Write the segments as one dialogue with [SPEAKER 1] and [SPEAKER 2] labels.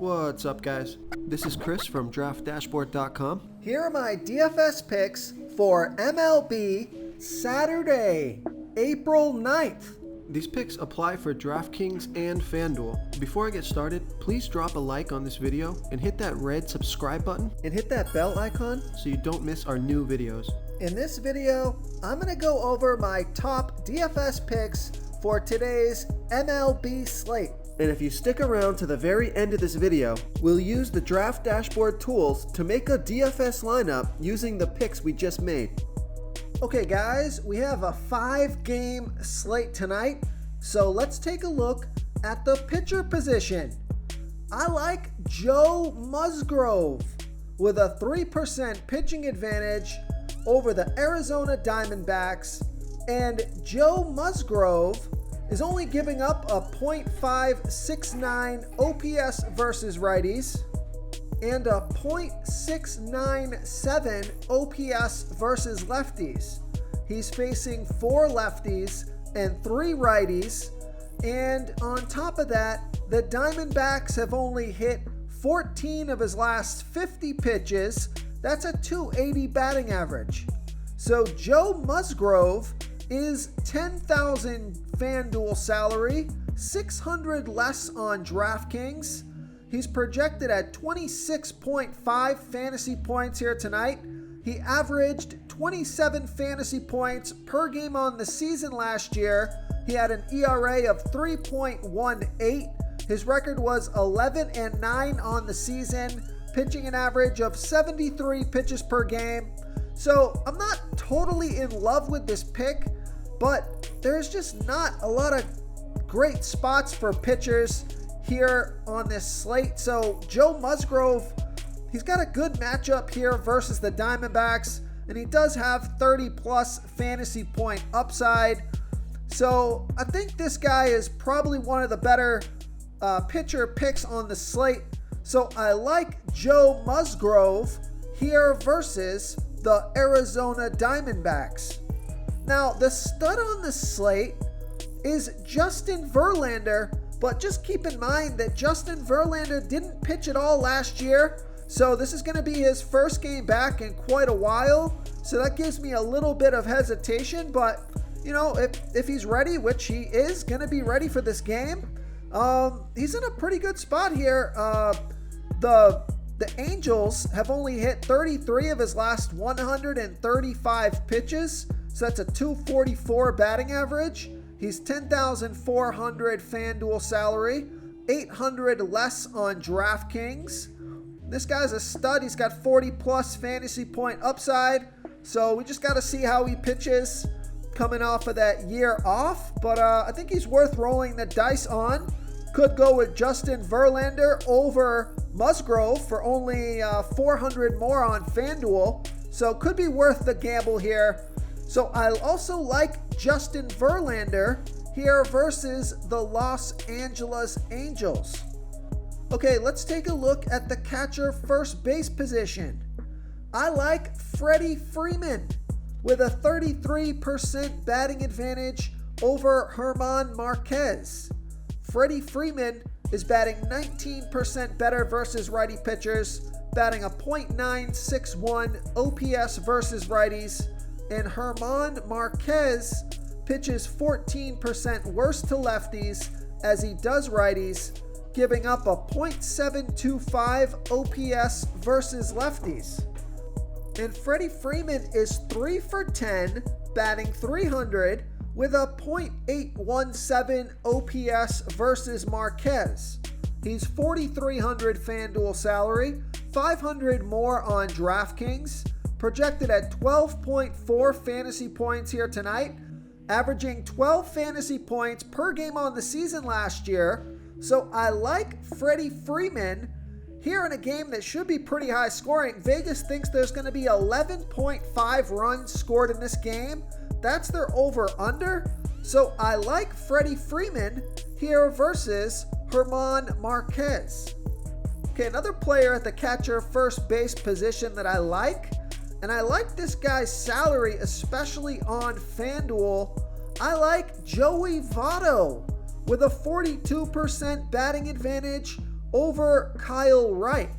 [SPEAKER 1] What's up, guys? This is Chris from DraftDashboard.com.
[SPEAKER 2] Here are my DFS picks for MLB Saturday, April 9th.
[SPEAKER 1] These picks apply for DraftKings and FanDuel. Before I get started, please drop a like on this video and hit that red subscribe button
[SPEAKER 2] And hit that bell icon.
[SPEAKER 1] so you don't miss our new videos.
[SPEAKER 2] In this video, I'm going to go over my top DFS picks for today's MLB slate. And if you stick around to the very end of this video, we'll use the Draft Dashboard tools to make a DFS lineup using the picks we just made. Okay guys, we have a 5-game slate tonight, so let's take a look at the pitcher position. I like Joe Musgrove with a 3% pitching advantage over the Arizona Diamondbacks, and Joe Musgrove is only giving up a .569 OPS versus righties and a .697 OPS versus lefties. He's facing 4 lefties and 3 righties, and on top of that, the Diamondbacks have only hit 14 of his last 50 pitches. That's a .280 batting average. So Joe Musgrove is $10,000 FanDuel salary, $600 less on DraftKings. He's projected at 26.5 fantasy points here tonight. He averaged 27 fantasy points per game on the season last year. He had an ERA of 3.18. His record was 11-9 on the season, pitching an average of 73 pitches per game. So I'm not totally in love with this pick, but there's just not a lot of great spots for pitchers here on this slate. So Joe Musgrove, he's got a good matchup here versus the Diamondbacks, and he does have 30+ fantasy point upside. So I think this guy is probably one of the better pitcher picks on the slate. So I like Joe Musgrove here versus the Arizona Diamondbacks. Now, the stud on the slate is Justin Verlander, but just keep in mind that Justin Verlander didn't pitch at all last year, so this is going to be his first game back in quite a while, so that gives me a little bit of hesitation, but, you know, if he's ready, which he is going to be ready for this game, he's in a pretty good spot here. The Angels have only hit 33 of his last 135 pitches, so that's a .244 batting average. He's $10,400 FanDuel salary, $800 less on DraftKings. This guy's a stud. He's got 40+ fantasy point upside, so we just got to see how he pitches coming off of that year off, but I think he's worth rolling the dice on. Could go with Justin Verlander over Musgrove for only $400 more on FanDuel, so could be worth the gamble here. So I also like Justin Verlander here versus the Los Angeles Angels. Okay, let's take a look at the catcher first base position. I like Freddie Freeman with a 33% batting advantage over German Marquez. Freddie Freeman is batting 19% better versus righty pitchers, batting a .961 OPS versus righties, and German Marquez pitches 14% worse to lefties as he does righties, giving up a .725 OPS versus lefties. And Freddie Freeman is 3 for 10, batting .300 with a .817 OPS versus Marquez. He's $4,300 FanDuel salary, $500 more on DraftKings, projected at 12.4 fantasy points here tonight, averaging 12 fantasy points per game on the season last year. So I like Freddie Freeman here in a game that should be pretty high scoring. Vegas thinks there's going to be 11.5 runs scored in this game. That's their over-under. So I like Freddie Freeman here versus German Marquez. Okay, another player at the catcher first base position that I like, and I like this guy's salary, especially on FanDuel. I like Joey Votto with a 42% batting advantage over Kyle Wright.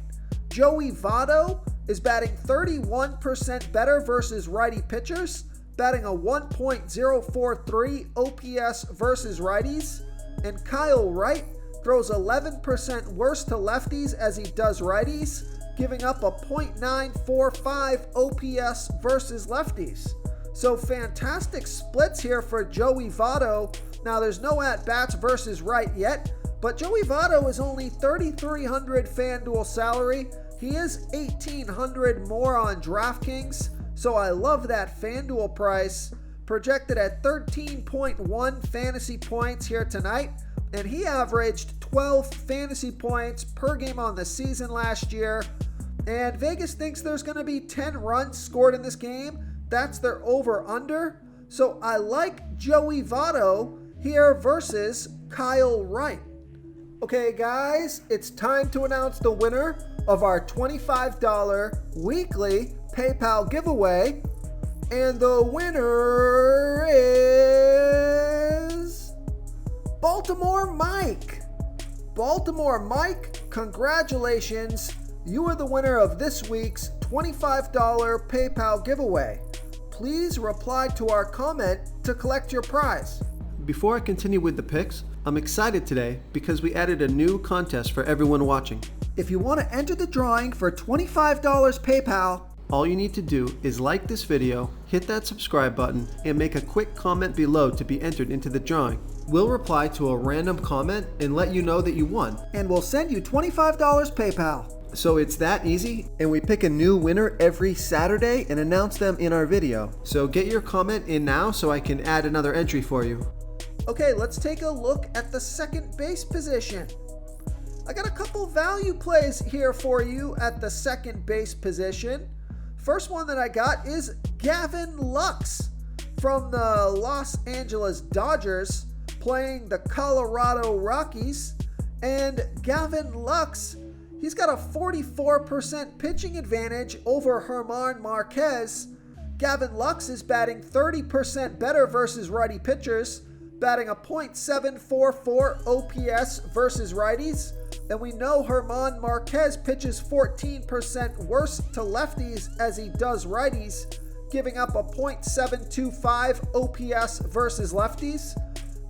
[SPEAKER 2] Joey Votto is batting 31% better versus righty pitchers, batting a 1.043 OPS versus righties. And Kyle Wright throws 11% worse to lefties as he does righties, giving up a .945 OPS versus lefties. So fantastic splits here for Joey Votto. Now there's no at-bats versus right yet, but Joey Votto is only $3,300 FanDuel salary. He is $1,800 more on DraftKings, so I love that FanDuel price. Projected at 13.1 fantasy points here tonight, and he averaged 12 fantasy points per game on the season last year. And Vegas thinks there's going to be 10 runs scored in this game. That's their over-under. So I like Joey Votto here versus Kyle Wright. Okay, guys, it's time to announce the winner of our $25 weekly PayPal giveaway. And the winner is Baltimore Mike. Baltimore Mike, congratulations. You are the winner of this week's $25 PayPal giveaway. Please reply to our comment to collect your prize.
[SPEAKER 1] Before I continue with the picks, I'm excited today because we added a new contest for everyone watching.
[SPEAKER 2] If you want to enter the drawing for $25 PayPal,
[SPEAKER 1] all you need to do is like this video, hit that subscribe button, and make a quick comment below to be entered into the drawing. We'll reply to a random comment and let you know that you won.
[SPEAKER 2] And we'll send you $25 PayPal.
[SPEAKER 1] So it's that easy, and we pick a new winner every Saturday and announce them in our video. So get your comment in now so I can add another entry for you.
[SPEAKER 2] Okay, let's take a look at the second base position. I got a couple value plays here for you at the second base position. First one that I got is Gavin Lux from the Los Angeles Dodgers playing the Colorado Rockies. And Gavin Lux, he's got a 44% pitching advantage over German Marquez. Gavin Lux is batting 30% better versus righty pitchers, batting a .744 OPS versus righties. And we know German Marquez pitches 14% worse to lefties as he does righties, giving up a .725 OPS versus lefties.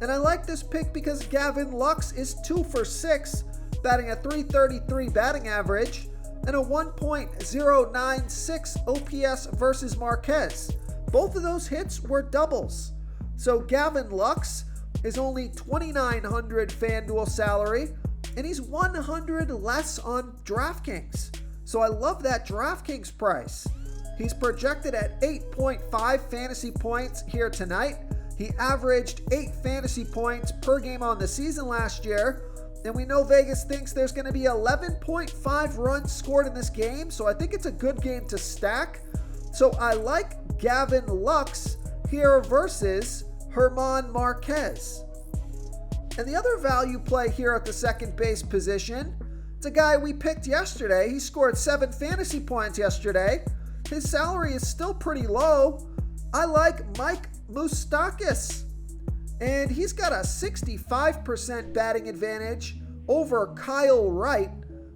[SPEAKER 2] And I like this pick because Gavin Lux is 2 for 6, batting a .333 batting average and a 1.096 OPS versus Marquez. Both of those hits were doubles. So Gavin Lux is only $2,900 FanDuel salary, and he's $100 less on DraftKings. So I love that DraftKings price. He's projected at 8.5 fantasy points here tonight. He averaged 8 fantasy points per game on the season last year. And we know Vegas thinks there's going to be 11.5 runs scored in this game. So I think it's a good game to stack. So I like Gavin Lux here versus German Marquez. And the other value play here at the second base position, it's a guy we picked yesterday. He scored 7 fantasy points yesterday. His salary is still pretty low. I like Mike Moustakas. And he's got a 65% batting advantage over Kyle Wright.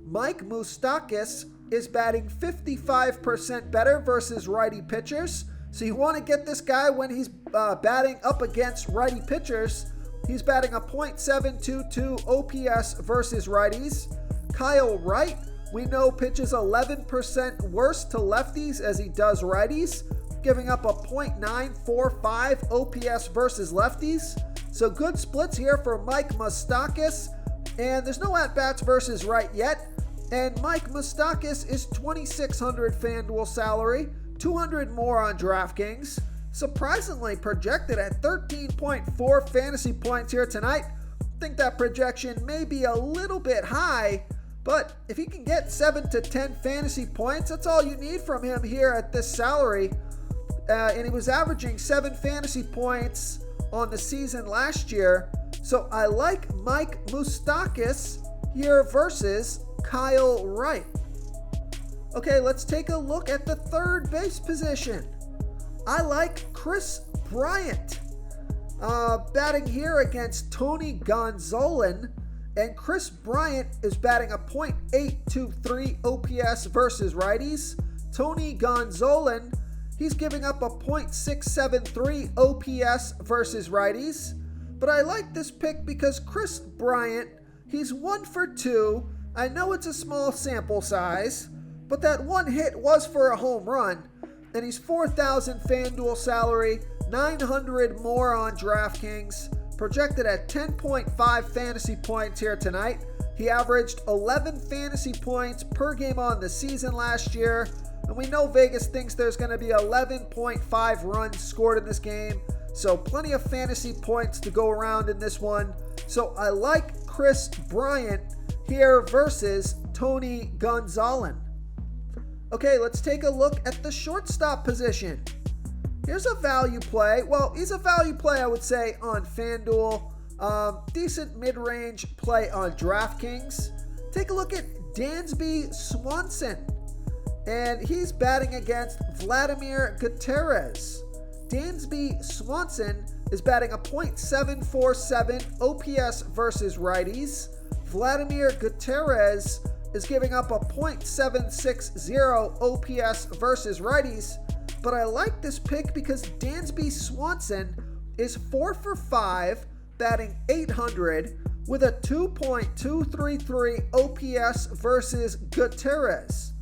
[SPEAKER 2] Mike Moustakas is batting 55% better versus righty pitchers. So you want to get this guy when he's batting up against righty pitchers. He's batting a .722 OPS versus righties. Kyle Wright, we know, pitches 11% worse to lefties as he does righties, giving up a .945 OPS versus lefties. So good splits here for Mike Moustakas. And there's no at-bats versus right yet. And Mike Moustakas is $2,600 FanDuel salary, $200 more on DraftKings. Surprisingly projected at 13.4 fantasy points here tonight. I think that projection may be a little bit high, but if he can get 7 to 10 fantasy points, that's all you need from him here at this salary. And he was averaging 7 fantasy points on the season last year. So I like Mike Moustakas here versus Kyle Wright. Okay, let's take a look at the third base position. I like Chris Bryant batting here against Tony Gonzalez. And Chris Bryant is batting a .823 OPS versus righties. Tony Gonzalez, he's giving up a .673 OPS versus righties. But I like this pick because Chris Bryant, he's 1 for 2. I know it's a small sample size, but that one hit was for a home run. And he's $4,000 FanDuel salary, $900 more on DraftKings. Projected at 10.5 fantasy points here tonight. He averaged 11 fantasy points per game on the season last year. And we know Vegas thinks there's going to be 11.5 runs scored in this game. So plenty of fantasy points to go around in this one. So I like Chris Bryant here versus Tony Gonzalez. Okay, let's take a look at the shortstop position. Here's a value play. Well, he's a value play, I would say, on FanDuel. Decent mid-range play on DraftKings. Take a look at Dansby Swanson. And he's batting against Vladimir Gutierrez. Dansby Swanson is batting a .747 OPS versus righties. Vladimir Gutierrez is giving up a .760 OPS versus righties. But I like this pick because Dansby Swanson is 4 for 5, batting .800 with a 2.233 OPS versus Gutierrez.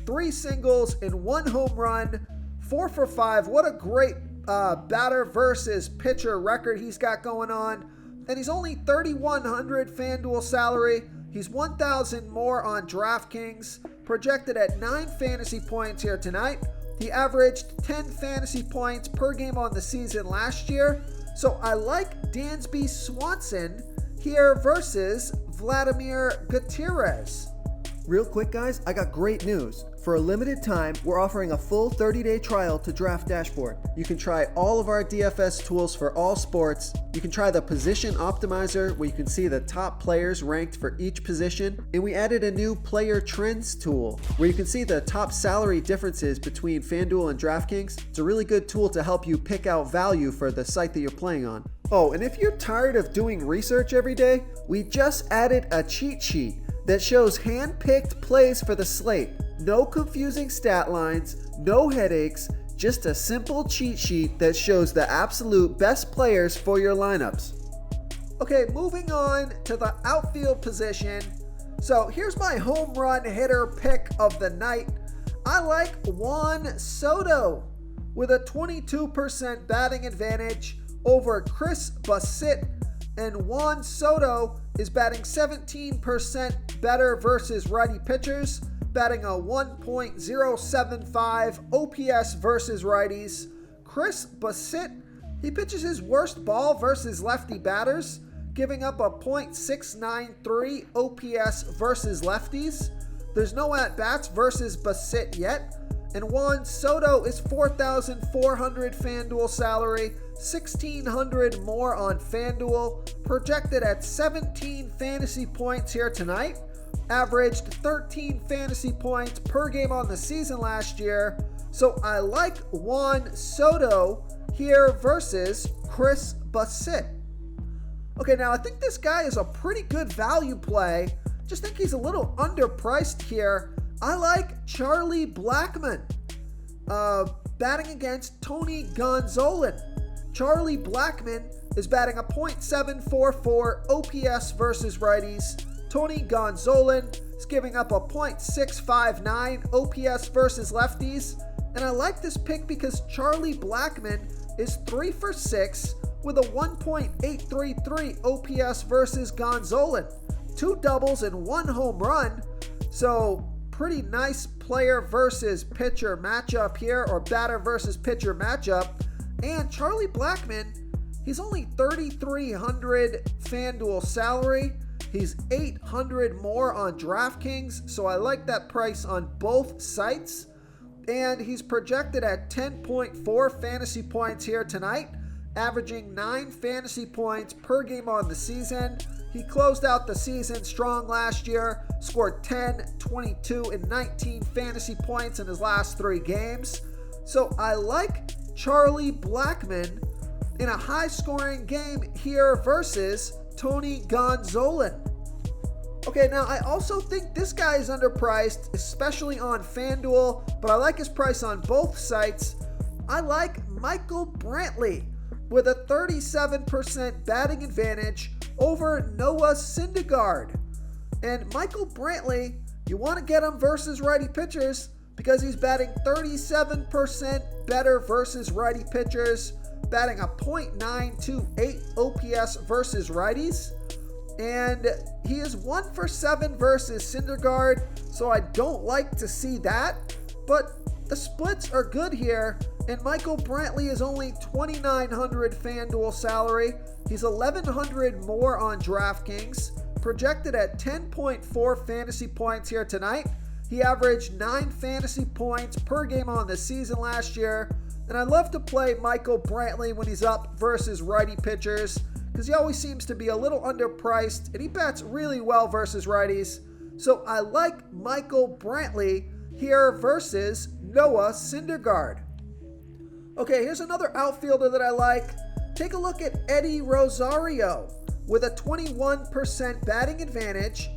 [SPEAKER 2] 3 singles and 1 home run, 4 for 5. What a great batter versus pitcher record he's got going on. And he's only $3,100 FanDuel salary. He's $1,000 more on DraftKings. Projected at 9 fantasy points here tonight. He averaged 10 fantasy points per game on the season last year. So I like Dansby Swanson here versus Vladimir Gutierrez.
[SPEAKER 1] Real quick, guys, I got great news. For a limited time, we're offering a full 30-day trial to Draft Dashboard. You can try all of our DFS tools for all sports. You can try the Position Optimizer, where you can see the top players ranked for each position. And we added a new Player Trends tool, where you can see the top salary differences between FanDuel and DraftKings. It's a really good tool to help you pick out value for the site that you're playing on. Oh, and if you're tired of doing research every day, we just added a cheat sheet that shows hand-picked plays for the slate. No confusing stat lines, no headaches, just a simple cheat sheet that shows the absolute best players for your lineups.
[SPEAKER 2] Okay, moving on to the outfield position. So here's my home run hitter pick of the night. I like Juan Soto with a 22% batting advantage over Chris Bassitt. And Juan Soto is batting 17% better versus righty pitchers, batting a 1.075 OPS versus righties. Chris Bassitt, he pitches his worst ball versus lefty batters, giving up a .693 OPS versus lefties. There's no at-bats versus Bassitt yet. And Juan Soto is $4,400 FanDuel salary, $1,600 more on FanDuel, projected at 17 fantasy points here tonight, averaged 13 fantasy points per game on the season last year. So I like Juan Soto here versus Chris Bassitt. Okay, now I think this guy is a pretty good value play. Just think he's a little underpriced here. I like Charlie Blackmon, batting against Tony Gonzalez. Charlie Blackmon is batting a .744 OPS versus righties. Tony Gonzalez is giving up a .659 OPS versus lefties. And I like this pick because Charlie Blackmon is 3 for 6 with a 1.833 OPS versus Gonzalez. 2 doubles and 1 home run. So pretty nice player versus pitcher matchup here, or batter versus pitcher matchup. And Charlie Blackmon, he's only $3,300 FanDuel salary. He's $800 more on DraftKings, so I like that price on both sites. And he's projected at 10.4 fantasy points here tonight, averaging 9 fantasy points per game on the season. He closed out the season strong last year, scored 10, 22, and 19 fantasy points in his last 3 games. So I like Charlie Blackmon in a high-scoring game here versus Tony Gonzalez. Okay, now I also think this guy is underpriced, especially on FanDuel, but I like his price on both sites. I like Michael Brantley with a 37% batting advantage over Noah Syndergaard. And Michael Brantley, you want to get him versus righty pitchers because he's batting 37% better versus righty pitchers, batting a .928 OPS versus righties. And he is 1 for 7 versus Syndergaard, so I don't like to see that. But the splits are good here, and Michael Brantley is only $2,900 FanDuel salary. He's $1,100 more on DraftKings, projected at 10.4 fantasy points here tonight. He averaged 9 fantasy points per game on the season last year, and I love to play Michael Brantley when he's up versus righty pitchers, because he always seems to be a little underpriced, and he bats really well versus righties. So I like Michael Brantley here versus Noah Syndergaard. Okay, here's another outfielder that I like. Take a look at Eddie Rosario with a 21% batting advantage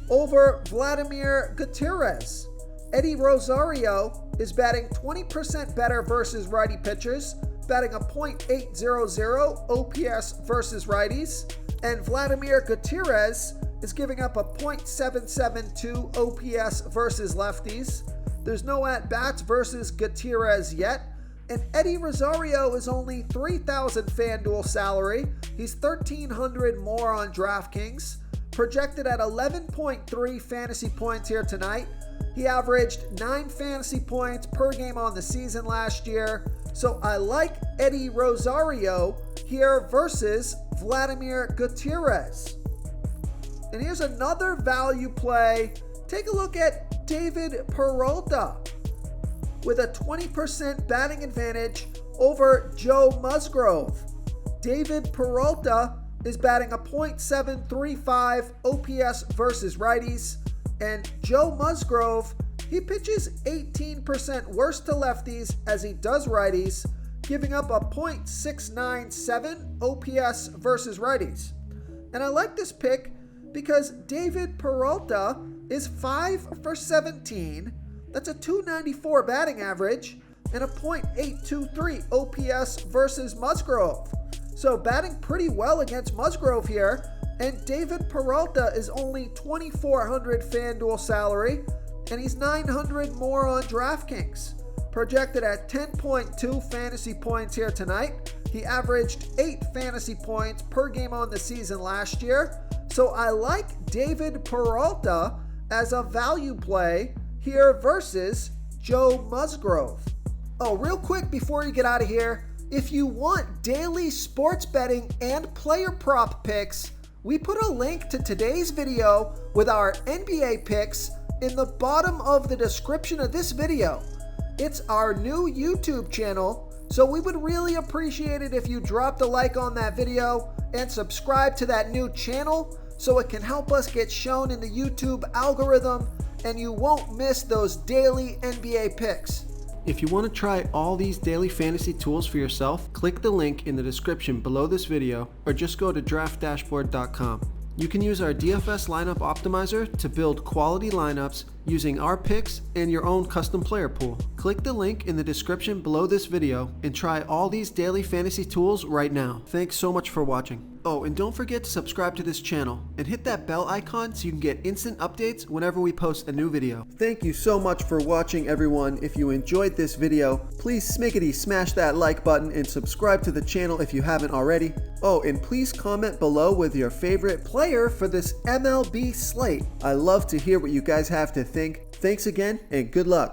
[SPEAKER 2] over Vladimir Gutierrez. Eddie Rosario is batting 20% better versus righty pitchers, batting a .800 OPS versus righties, and Vladimir Gutierrez is giving up a .772 OPS versus lefties. There's no at-bats versus Gutierrez yet, and Eddie Rosario is only $3,000 FanDuel salary. He's $1,300 more on DraftKings, projected at 11.3 fantasy points here tonight. He averaged 9 fantasy points per game on the season last year. So I like Eddie Rosario here versus Vladimir Gutierrez. And here's another value play. Take a look at David Peralta with a 20% batting advantage over Joe Musgrove. David Peralta is batting a .735 OPS versus righties, and Joe Musgrove, he pitches 18% worse to lefties as he does righties, giving up a .697 OPS versus righties. And I like this pick because David Peralta is 5 for 17. That's a .294 batting average and a .823 OPS versus Musgrove. So batting pretty well against Musgrove here. And David Peralta is only $2,400 FanDuel salary, and he's $900 more on DraftKings. Projected at 10.2 fantasy points here tonight. He averaged 8 fantasy points per game on the season last year. So I like David Peralta as a value play here versus Joe Musgrove. Oh, real quick before you get out of here, if you want daily sports betting and player prop picks, we put a link to today's video with our NBA picks in the bottom of the description of this video. It's our new YouTube channel, so we would really appreciate it if you dropped a like on that video and subscribe to that new channel so it can help us get shown in the YouTube algorithm and you won't miss those daily NBA picks.
[SPEAKER 1] If you want to try all these daily fantasy tools for yourself, click the link in the description below this video or just go to draftdashboard.com. You can use our DFS lineup optimizer to build quality lineups using our picks and your own custom player pool. Click the link in the description below this video and try all these daily fantasy tools right now. Thanks so much for watching. Oh, and don't forget to subscribe to this channel and hit that bell icon so you can get instant updates whenever we post a new video. Thank you so much for watching, everyone. If you enjoyed this video, please smickety smash that like button and subscribe to the channel if you haven't already. Oh, and please comment below with your favorite player for this MLB slate. I love to hear what you guys have to think. Thanks again and good luck.